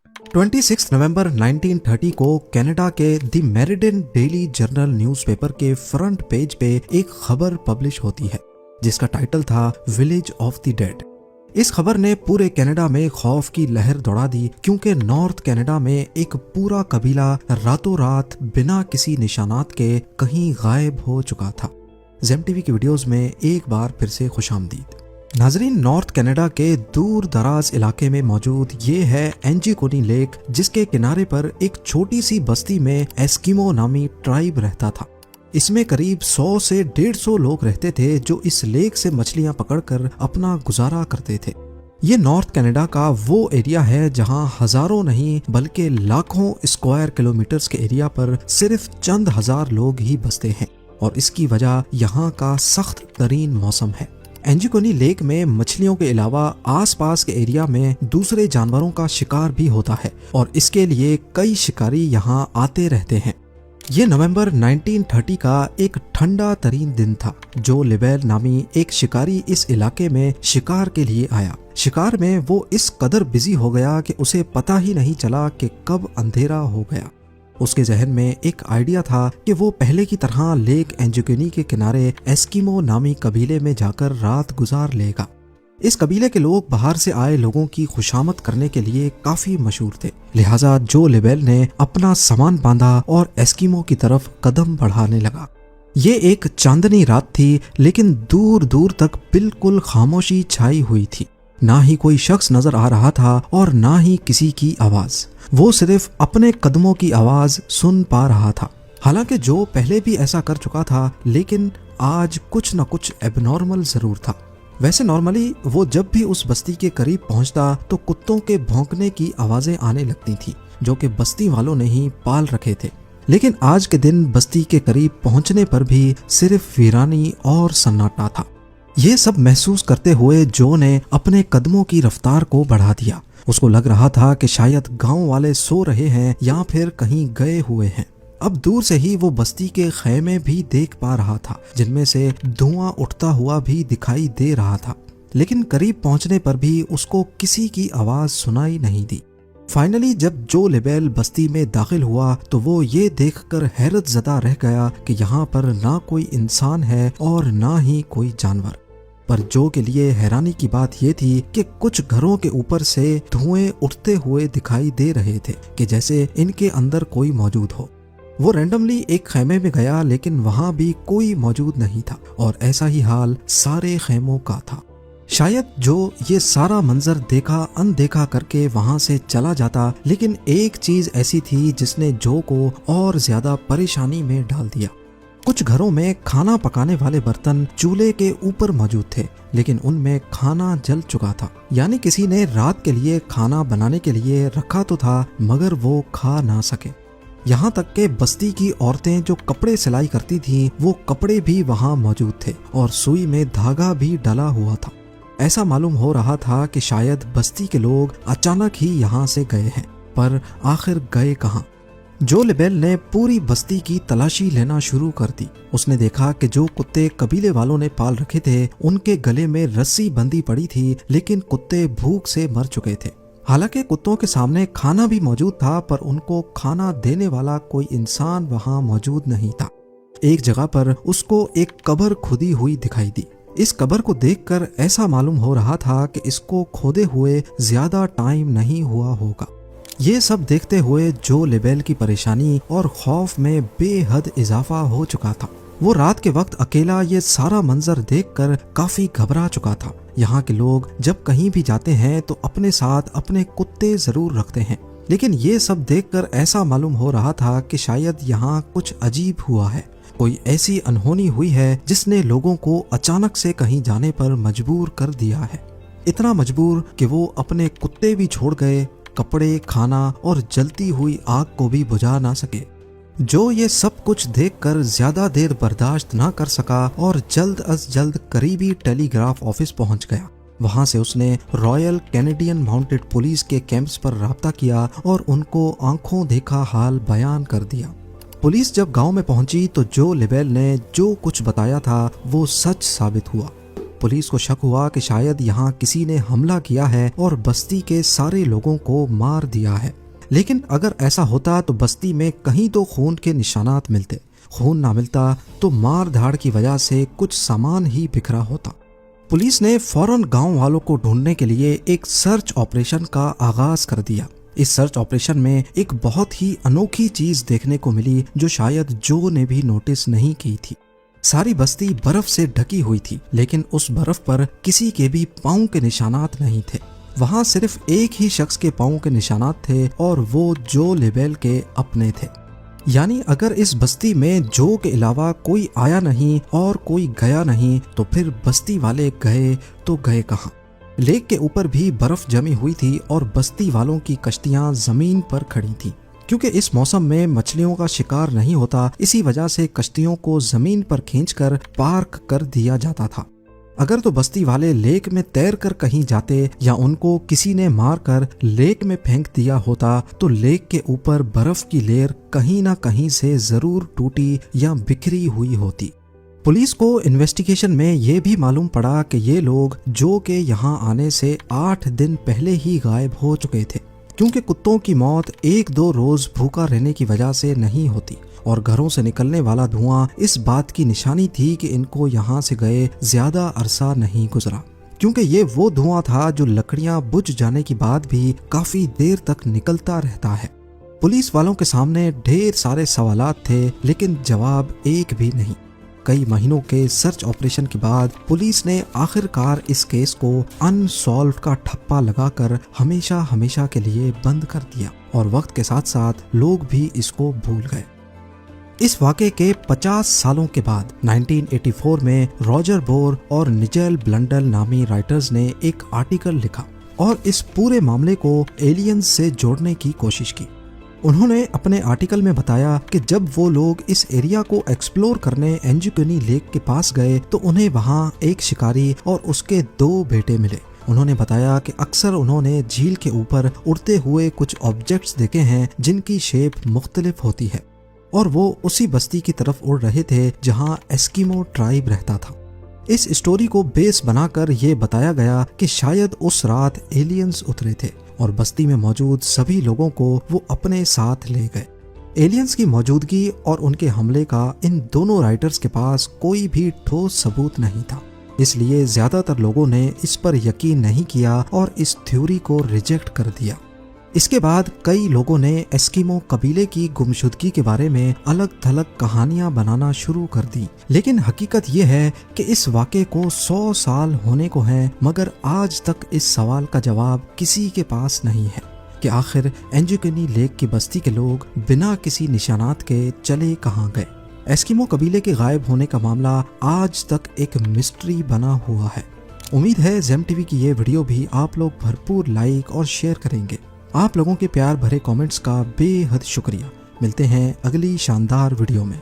26 नवंबर 1930 को कनाडा के the meridian daily journal newspaper के फ्रंट पेज पे एक खबर पब्लिश होती है जिसका टाइटल था विलेज ऑफ द डेड। इस खबर ने पूरे कनाडा में खौफ की लहर दौड़ा दी क्योंकि नॉर्थ कनाडा में एक पूरा कबीला रातों रात बिना किसी निशानात के कहीं गायब हो चुका था। ज़ेम टीवी की वीडियोस में एक बार फिर से खुशामदीद। नाजरीन, नॉर्थ कनाडा के दूर दराज इलाके में मौजूद ये है एंजिकोनी लेक, जिसके किनारे पर एक छोटी सी बस्ती में एस्किमो नामी ट्राइब रहता था। इसमें करीब 100 से 150 लोग रहते थे जो इस लेक से मछलियां पकड़कर अपना गुजारा करते थे। ये नॉर्थ कनाडा का वो एरिया है जहां हजारों नहीं बल्कि लाखों स्क्वायर किलोमीटर्स के एरिया पर सिर्फ चंद हजार लोग ही बसते हैं और इसकी वजह यहाँ का सख्त तरीन मौसम है। एंजिकोनी लेक में मछलियों के अलावा आसपास के एरिया में दूसरे जानवरों का शिकार भी होता है और इसके लिए कई शिकारी यहाँ आते रहते हैं। ये नवंबर 1930 का एक ठंडा तरीन दिन था। जो लिबेल नामी एक शिकारी इस इलाके में शिकार के लिए आया। शिकार में वो इस कदर बिजी हो गया कि उसे पता ही नहीं चला कि कब अंधेरा हो गया। उसके जहन में एक आइडिया था कि वो पहले की तरह लेक एंजिकोनी के किनारे एस्किमो नामी कबीले में जाकर रात गुजार लेगा। इस कबीले के लोग बाहर से आए लोगों की खुशामद करने के लिए काफी मशहूर थे, लिहाजा जो लिबेल ने अपना सामान बांधा और एस्किमो की तरफ कदम बढ़ाने लगा। ये एक चांदनी रात थी, लेकिन दूर दूर तक बिल्कुल खामोशी छाई हुई थी। ना ही कोई शख्स नजर आ रहा था और ना ही किसी की आवाज। वो सिर्फ अपने कदमों की आवाज सुन पा रहा था। हालांकि जो पहले भी ऐसा कर चुका था, लेकिन आज कुछ न कुछ एबनॉर्मल जरूर था। वैसे नॉर्मली वो जब भी उस बस्ती के करीब पहुंचता तो कुत्तों के भौंकने की आवाजें आने लगती थी, जो कि बस्ती वालों ने ही पाल रखे थे। लेकिन आज के दिन बस्ती के करीब पहुंचने पर भी सिर्फ वीरानी और सन्नाटा था। ये सब महसूस करते हुए जो ने अपने कदमों की रफ्तार को बढ़ा दिया। उसको लग रहा था कि शायद गांव वाले सो रहे हैं या फिर कहीं गए हुए हैं। अब दूर से ही वो बस्ती के खैमे भी देख पा रहा था, जिनमें से धुआं उठता हुआ भी दिखाई दे रहा था। लेकिन करीब पहुंचने पर भी उसको किसी की आवाज सुनाई नहीं दी। फाइनली जब जो लिबेल बस्ती में दाखिल हुआ तो वो ये देखकर हैरत ज़दा रह गया कि यहाँ पर ना कोई इंसान है और ना ही कोई जानवर। पर जो के लिए हैरानी की बात ये थी कि कुछ घरों के ऊपर से धुएं उठते हुए दिखाई दे रहे थे कि जैसे इनके अंदर कोई मौजूद हो। वो रैंडमली एक खैमे में गया, लेकिन वहां भी कोई मौजूद नहीं था और ऐसा ही हाल सारे खैमों का था। शायद जो ये सारा मंजर देखा अनदेखा करके वहां से चला जाता, लेकिन एक चीज ऐसी थी जिसने जो को और ज्यादा परेशानी में डाल दिया। कुछ घरों में खाना पकाने वाले बर्तन चूल्हे के ऊपर मौजूद थे, लेकिन उनमें खाना जल चुका था। यानी किसी ने रात के लिए खाना बनाने के लिए रखा तो था, मगर वो खा ना सके। यहाँ तक के बस्ती की औरतें जो कपड़े सिलाई करती थीं, वो कपड़े भी वहाँ मौजूद थे और सुई में धागा भी डला हुआ था। ऐसा मालूम हो रहा था कि शायद बस्ती के लोग अचानक ही यहाँ से गए हैं, पर आखिर गए कहाँ? जो लिबेल ने पूरी बस्ती की तलाशी लेना शुरू कर दी। उसने देखा कि जो कुत्ते कबीले वालों ने पाल रखे थे, उनके गले में रस्सी बंधी पड़ी थी, लेकिन कुत्ते भूख से मर चुके थे। हालांकि कुत्तों के सामने खाना भी मौजूद था, पर उनको खाना देने वाला कोई इंसान वहां मौजूद नहीं था। एक जगह पर उसको एक कब्र खुदी हुई दिखाई दी। इस कब्र को देखकर ऐसा मालूम हो रहा था कि इसको खोदे हुए ज्यादा टाइम नहीं हुआ होगा। ये सब देखते हुए जो लिबेल की परेशानी और खौफ में बेहद इजाफा हो चुका था। वो रात के वक्त अकेला ये सारा मंजर देखकर काफी घबरा चुका था। यहाँ के लोग जब कहीं भी जाते हैं तो अपने साथ अपने कुत्ते जरूर रखते हैं, लेकिन ये सब देखकर ऐसा मालूम हो रहा था कि शायद यहाँ कुछ अजीब हुआ है। कोई ऐसी अनहोनी हुई है जिसने लोगों को अचानक से कहीं जाने पर मजबूर कर दिया है। इतना मजबूर कि वो अपने कुत्ते भी छोड़ गए, कपड़े, खाना और जलती हुई आग को भी बुझा ना सके। जो ये सब कुछ देखकर ज्यादा देर बर्दाश्त ना कर सका और जल्द अज जल्द करीबी टेलीग्राफ ऑफिस पहुंच गया। वहां से उसने रॉयल कैनेडियन माउंटेड पुलिस के कैंप्स पर राब्ता किया और उनको आंखों देखा हाल बयान कर दिया। पुलिस जब गांव में पहुंची तो जो लिबेल ने जो कुछ बताया था वो सच साबित हुआ। पुलिस को शक हुआ कि शायद यहाँ किसी ने हमला किया है और बस्ती के सारे लोगों को मार दिया है। लेकिन अगर ऐसा होता तो बस्ती में कहीं तो खून के निशानात मिलते। खून ना मिलता तो मार धाड़ की वजह से कुछ सामान ही बिखरा होता। पुलिस ने फौरन गांव वालों को ढूंढने के लिए एक सर्च ऑपरेशन का आगाज कर दिया। इस सर्च ऑपरेशन में एक बहुत ही अनोखी चीज देखने को मिली जो शायद जो ने भी नोटिस नहीं की थी। सारी बस्ती बर्फ से ढकी हुई थी, लेकिन उस बर्फ पर किसी के भी पांव के निशानात नहीं थे। वहां सिर्फ एक ही शख्स के पांव के निशानात थे और वो जो लेबेल के अपने थे। यानी अगर इस बस्ती में जो के अलावा कोई आया नहीं और कोई गया नहीं तो फिर बस्ती वाले गए तो गए कहाँ। लेक के ऊपर भी बर्फ जमी हुई थी और बस्ती वालों की कश्तियां जमीन पर खड़ी थी। क्योंकि इस मौसम में मछलियों का शिकार नहीं होता, इसी वजह से कश्तियों को जमीन पर खींचकर पार्क कर दिया जाता था। अगर तो बस्ती वाले लेक में तैर कर कहीं जाते या उनको किसी ने मारकर लेक में फेंक दिया होता तो लेक के ऊपर बर्फ की लेयर कहीं ना कहीं से जरूर टूटी या बिखरी हुई होती। पुलिस को इन्वेस्टिगेशन में ये भी मालूम पड़ा कि ये लोग जो के यहाँ आने से 8 दिन पहले ही गायब हो चुके थे, क्योंकि कुत्तों की मौत 1-2 रोज भूखा रहने की वजह से नहीं होती और घरों से निकलने वाला धुआं इस बात की निशानी थी कि इनको यहाँ से गए ज्यादा अरसा नहीं गुजरा, क्योंकि ये वो धुआं था जो लकड़ियां बुझ जाने के बाद भी काफी देर तक निकलता रहता है। पुलिस वालों के सामने ढेर सारे सवालात थे, लेकिन जवाब एक भी नहीं। कई महीनों के सर्च ऑपरेशन के बाद पुलिस ने आखिरकार इस केस को अनसॉल्व का ठप्पा लगाकर हमेशा हमेशा के लिए बंद कर दिया और वक्त के साथ साथ लोग भी इसको भूल गए। इस वाक़े के 50 सालों के बाद 1984 में रॉजर बोर और निजेल ब्लंडल नामी राइटर्स ने एक आर्टिकल लिखा और इस पूरे मामले को एलियंस से जोड़ने की कोशिश की। उन्होंने अपने आर्टिकल में बताया कि जब वो लोग इस एरिया को एक्सप्लोर करने एंजुकनी लेक के पास गए तो उन्हें वहां एक शिकारी और उसके 2 बेटे मिले। उन्होंने बताया कि अक्सर उन्होंने झील के ऊपर उड़ते हुए कुछ ऑब्जेक्ट्स देखे हैं जिनकी शेप मुख्तलिफ होती है और वो उसी बस्ती की तरफ उड़ रहे थे जहां एस्किमो ट्राइब रहता था। इस स्टोरी को बेस बनाकर ये बताया गया कि शायद उस रात एलियंस उतरे थे और बस्ती में मौजूद सभी लोगों को वो अपने साथ ले गए। एलियंस की मौजूदगी और उनके हमले का इन दोनों राइटर्स के पास कोई भी ठोस सबूत नहीं था, इसलिए ज्यादातर लोगों ने इस पर यकीन नहीं किया और इस थ्योरी को रिजेक्ट कर दिया। इसके बाद कई लोगों ने एस्किमो कबीले की गुमशुदगी के बारे में अलग थलग कहानियां बनाना शुरू कर दी, लेकिन हकीकत ये है कि इस वाक़े को 100 साल होने को हैं, मगर आज तक इस सवाल का जवाब किसी के पास नहीं है कि आखिर एंजुकनी लेक की बस्ती के लोग बिना किसी निशानात के चले कहाँ गए। एस्किमो कबीले के गायब होने का मामला आज तक एक मिस्ट्री बना हुआ है। उम्मीद है जेम टीवी की ये वीडियो भी आप लोग भरपूर लाइक और शेयर करेंगे। आप लोगों के प्यार भरे कमेंट्स का बेहद शुक्रिया। मिलते हैं अगली शानदार वीडियो में।